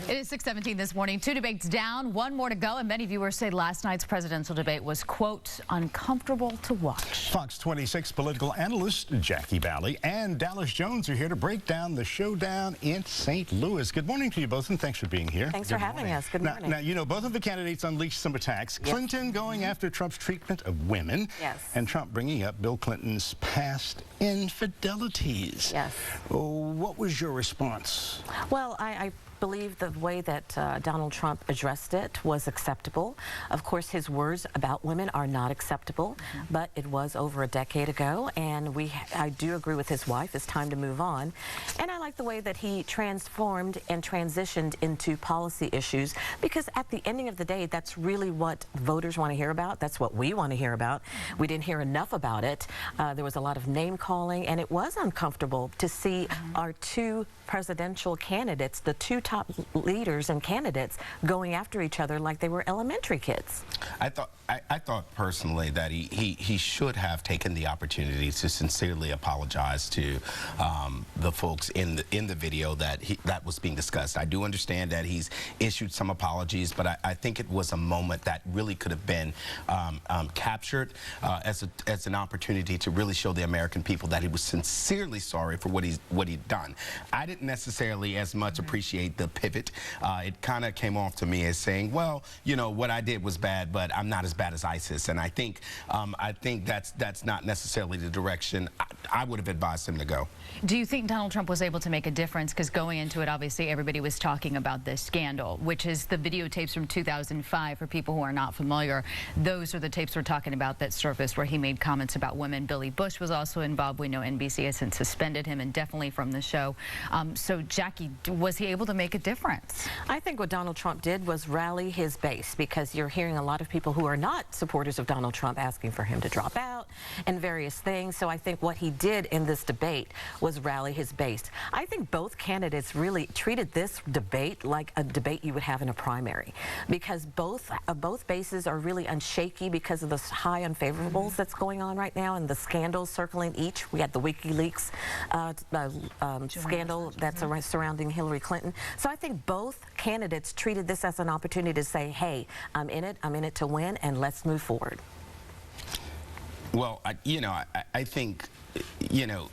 It is 6:17 this morning. 2 debates down, 1 more to go, and many viewers say last night's presidential debate was, quote, uncomfortable to watch. Fox 26 political analyst Jacquie Baly and Dallas Jones are here to break down the showdown in St. Louis. Good morning to you both, and thanks for being here. Thanks for having us. Good morning. Now, you know, both of the candidates unleashed some attacks. Yes. Clinton going after Trump's treatment of women. Yes. And Trump bringing up Bill Clinton's past infidelities. Yes. What was your response? Well, I believe the way that Donald Trump addressed it was acceptable. Of course, his words about women are not acceptable, but it was over a decade ago, and I do agree with his wife. It's time to move on. And I like the way that he transformed and transitioned into policy issues, because at the ending of the day, that's really what voters want to hear about. That's what we want to hear about. We didn't hear enough about it. There was a lot of name calling, and it was uncomfortable to see our two presidential candidates, the two top leaders and candidates, going after each other like they were elementary kids. I thought personally that he should have taken the opportunity to sincerely apologize to the folks in the video that was being discussed. I do understand that he's issued some apologies, but I think it was a moment that really could have been captured as an opportunity to really show the American people that he was sincerely sorry for what he'd done. I didn't necessarily as much appreciate the pivot. It kind of came off to me as saying, well, you know, what I did was bad, but I'm not as bad as ISIS. And I think that's not necessarily the direction I would have advised him to go. Do you think Donald Trump was able to make a difference? Because going into it, obviously, everybody was talking about this scandal, which is the videotapes from 2005. For people who are not familiar, those are the tapes we're talking about that surfaced where he made comments about women. Billy Bush was also involved. We know NBC has since suspended him, and definitely from the show. So, Jacquie, was he able to make a difference? I think what Donald Trump did was rally his base, because you're hearing a lot of people who are not supporters of Donald Trump asking for him to drop out and various things. So I think what he did in this debate was rally his base. I think both candidates really treated this debate like a debate you would have in a primary, because both bases are really unshaky because of the high unfavorables that's going on right now and the scandals circling each. We had the WikiLeaks scandal that's surrounding Hillary Clinton. So I think both candidates treated this as an opportunity to say, hey, I'm in it to win, and let's move forward. Well, I think, you know,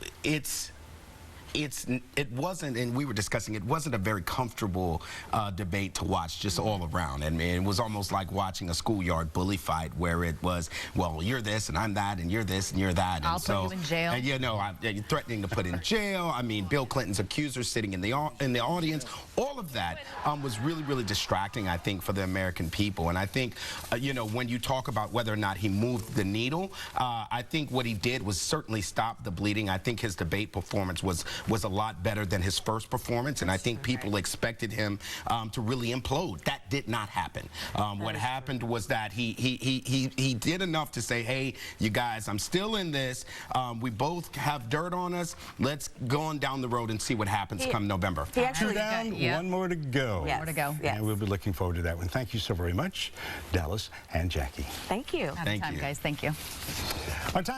it wasn't, and we were discussing, it wasn't a very comfortable debate to watch just all around. And it was almost like watching a schoolyard bully fight, where it was, well, you're this and I'm that, and you're this and you're that. I'll put you in jail. And, you know, you're threatening to put in jail. I mean, Bill Clinton's accusers sitting in the audience. All of that was really, really distracting, I think, for the American people. And I think, you know, when you talk about whether or not he moved the needle, I think what he did was certainly stop the bleeding. I think his debate performance was a lot better than his first performance, and I think people expected him to really implode. That did not happen. What happened was that he did enough to say, hey, you guys, I'm still in this. We both have dirt on us. Let's go on down the road and see what happens come November. Two down, 1 more to go. Yes. More to go. Yes. And we'll be looking forward to that one. Thank you so very much, Dallas and Jacquie. Thank you. Thank you, guys. Thank you. Our time